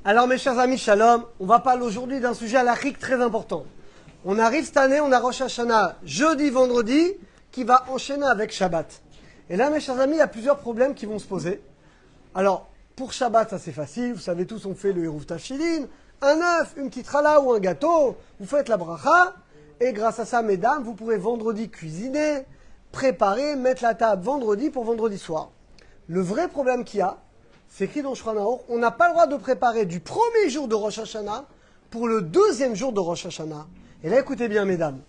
Alors mes chers amis, shalom, on va parler aujourd'hui d'un sujet halachique très important. On arrive cette année, on a Rosh Hashanah jeudi, vendredi, qui va enchaîner avec Shabbat. Et là mes chers amis, il y a plusieurs problèmes qui vont se poser. Alors, pour Shabbat, ça c'est facile, vous savez tous, on fait le Hérouv Tafshilin, un œuf, une petite challah ou un gâteau, vous faites la bracha, et grâce à ça, mesdames, vous pourrez vendredi cuisiner, préparer, mettre la table vendredi pour vendredi soir. Le vrai problème qu'il y a, c'est écrit dans Shulchan Aruch, on n'a pas le droit de préparer du premier jour de Rosh Hashanah pour le deuxième jour de Rosh Hashanah. Et là, écoutez bien, mesdames.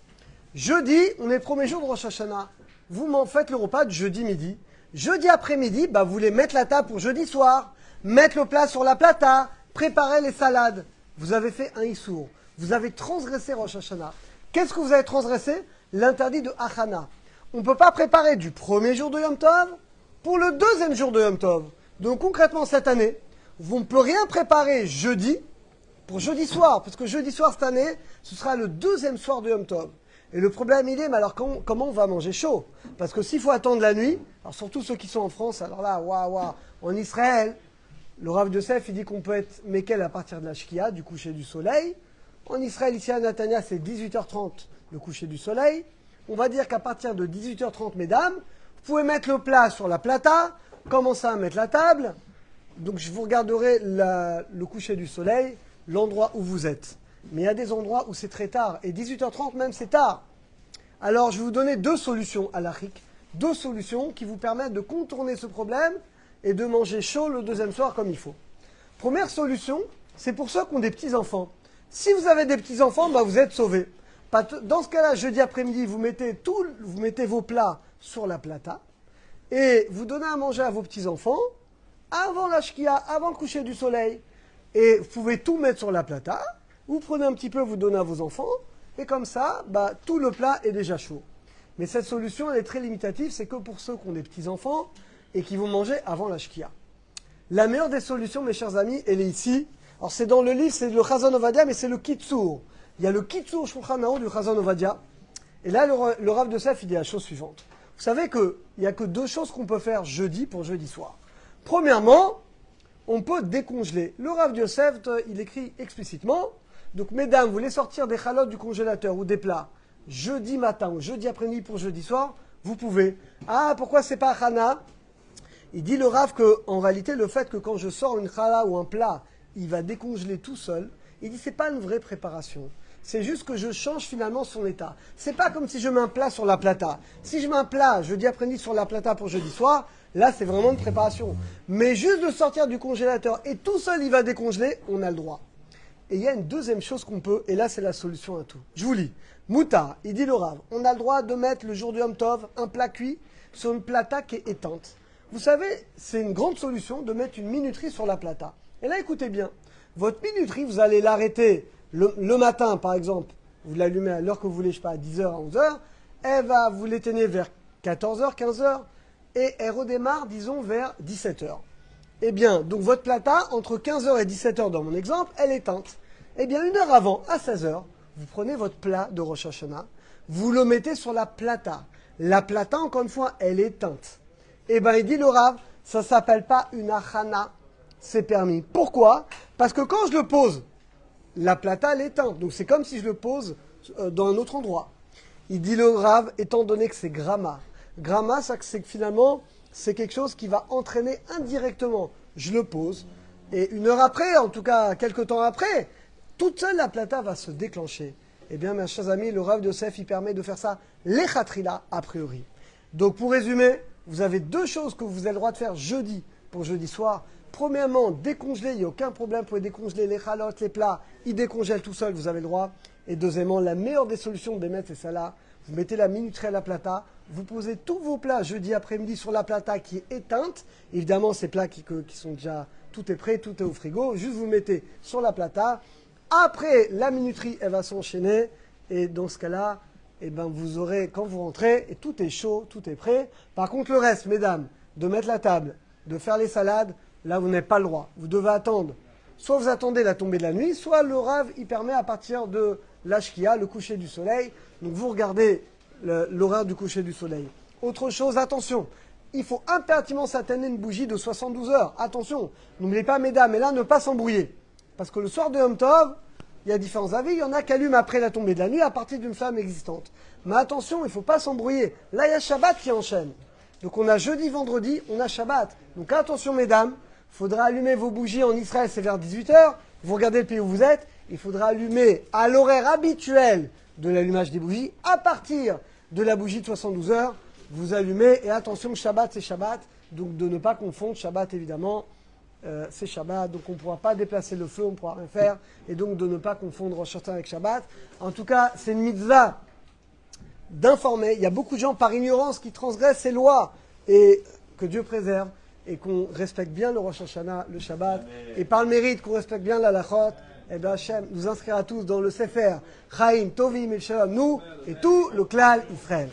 Jeudi, on est le premier jour de Rosh Hashanah. Vous m'en faites le repas de jeudi midi. Jeudi après-midi, vous voulez mettre la table pour jeudi soir, mettre le plat sur la plata, préparer les salades. Vous avez fait un issour. Vous avez transgressé Rosh Hashanah. Qu'est-ce que vous avez transgressé? L'interdit de Achana. On ne peut pas préparer du premier jour de Yom Tov pour le deuxième jour de Yom Tov. Donc concrètement, cette année, vous ne pouvez rien préparer jeudi pour jeudi soir, parce que jeudi soir cette année, ce sera le deuxième soir de Yom Tov. Et le problème, il est, mais alors comment on va manger chaud? Parce que s'il faut attendre la nuit, alors surtout ceux qui sont en France, alors là, en Israël, le Rav Yosef, il dit qu'on peut être Mekel à partir de la Shkia, du coucher du soleil. En Israël, ici à Netanya, c'est 18h30, le coucher du soleil. On va dire qu'à partir de 18h30, mesdames, vous pouvez mettre le plat sur la plata, commencer à mettre la table. Donc je vous regarderai le coucher du soleil, l'endroit où vous êtes. Mais il y a des endroits où c'est très tard. Et 18h30 même, c'est tard. Alors je vais vous donner deux solutions halachiques. Deux solutions qui vous permettent de contourner ce problème et de manger chaud le deuxième soir comme il faut. Première solution, c'est pour ceux qui ont des petits-enfants. Si vous avez des petits-enfants, vous êtes sauvés. Dans ce cas-là, jeudi après-midi, vous mettez vos plats sur la plata et vous donnez à manger à vos petits-enfants avant la shkia, avant le coucher du soleil. Et vous pouvez tout mettre sur la plata. Vous prenez un petit peu, vous donnez à vos enfants. Et comme ça, tout le plat est déjà chaud. Mais cette solution, elle est très limitative. C'est que pour ceux qui ont des petits-enfants et qui vont manger avant la shkia. La meilleure des solutions, mes chers amis, elle est ici. Alors c'est dans le livre, c'est le Chazon Ovadia, mais c'est le Kitsour. Il y a le Kitsour Shulchan Aruch du Chazon Ovadia. Et là, le Rav Yosef, il dit la chose suivante. Vous savez qu'il n'y a que deux choses qu'on peut faire jeudi pour jeudi soir. Premièrement, on peut décongeler. Le Rav Yosef, il écrit explicitement. Donc, mesdames, vous voulez sortir des chalotes du congélateur ou des plats jeudi matin ou jeudi après-midi pour jeudi soir, vous pouvez. Ah, pourquoi c'est pas Hana? Il dit le Rav qu'en réalité, le fait que quand je sors une challah ou un plat, il va décongeler tout seul, il dit c'est pas une vraie préparation. C'est juste que je change finalement son état. C'est pas comme si je mets un plat sur la plata. Si je mets un plat jeudi après-midi sur la plata pour jeudi soir, là c'est vraiment une préparation. Mais juste de sortir du congélateur et tout seul il va décongeler, on a le droit. Et il y a une deuxième chose qu'on peut, et là c'est la solution à tout. Je vous lis. Mouta, il dit le Rav, on a le droit de mettre le jour du Yom Tov un plat cuit sur une plata qui est éteinte. Vous savez, c'est une grande solution de mettre une minuterie sur la plata. Et là écoutez bien, votre minuterie, vous allez l'arrêter le matin, par exemple, vous l'allumez à l'heure que vous voulez, je sais pas, à 10h, à 11h, vous l'éteignez vers 14h, 15h, et elle redémarre, disons, vers 17h. Eh bien, donc votre plata, entre 15h et 17h dans mon exemple, elle est éteinte. Eh bien, une heure avant, à 16h, vous prenez votre plat de Rosh Hashanah, vous le mettez sur la plata. La plata, encore une fois, elle est éteinte. Eh bien, il dit le Rav, ça ne s'appelle pas une achana, c'est permis. Pourquoi? Parce que quand je le pose, la plata, elle est éteinte. Donc c'est comme si je le pose dans un autre endroit. Il dit le Rav, étant donné que c'est gramma. Gramma, c'est que finalement, c'est quelque chose qui va entraîner indirectement. Je le pose. Et une heure après, en tout cas quelques temps après, toute seule la plata va se déclencher. Eh bien, mes chers amis, le Rav Yosef, il permet de faire ça lechatrila a priori. Donc pour résumer, vous avez deux choses que vous avez le droit de faire jeudi pour jeudi soir. Premièrement, décongeler, il n'y a aucun problème, vous pouvez décongeler les chalotes, les plats, ils décongèlent tout seul, vous avez le droit. Et deuxièmement, la meilleure des solutions de les mettre, c'est celle-là. Vous mettez la minuterie à la plata, vous posez tous vos plats jeudi après-midi sur la plata qui est éteinte. Évidemment, ces plats qui sont déjà, tout est prêt, tout est au frigo. Juste vous mettez sur la plata. Après, la minuterie, elle va s'enchaîner. Et dans ce cas-là, vous aurez, quand vous rentrez, et tout est chaud, tout est prêt. Par contre, le reste, mesdames, de mettre la table, de faire les salades, là, vous n'avez pas le droit. Vous devez attendre. Soit vous attendez la tombée de la nuit, soit le Rav, il permet à partir de la shkia, le coucher du soleil. Donc, vous regardez l'horaire du coucher du soleil. Autre chose, attention. Il faut impérativement s'atteindre une bougie de 72 heures. Attention. N'oubliez pas, mesdames, et là, ne pas s'embrouiller. Parce que le soir de Yom Tov, il y a différents avis. Il y en a qui allument après la tombée de la nuit à partir d'une flamme existante. Mais attention, il ne faut pas s'embrouiller. Là, il y a Shabbat qui enchaîne. Donc on a jeudi, vendredi, on a Shabbat. Donc attention mesdames, il faudra allumer vos bougies en Israël, c'est vers 18h. Vous regardez le pays où vous êtes. Il faudra allumer à l'horaire habituel de l'allumage des bougies. À partir de la bougie de 72 heures, vous allumez. Et attention, Shabbat, c'est Shabbat. Donc de ne pas confondre Shabbat, évidemment. C'est Shabbat, donc on ne pourra pas déplacer le feu, on ne pourra rien faire. Et donc de ne pas confondre Rosh Hashanah avec Shabbat. En tout cas, c'est une mitzvah d'informer. Il y a beaucoup de gens par ignorance qui transgressent ces lois. Et que Dieu préserve. Et qu'on respecte bien le Rosh Hashanah, le Shabbat. Et par le mérite qu'on respecte bien la Lachot. Et bien Hachem nous inscrira tous dans le Sefer Chaim Tovim et Shalom, nous et tout le clan Israël.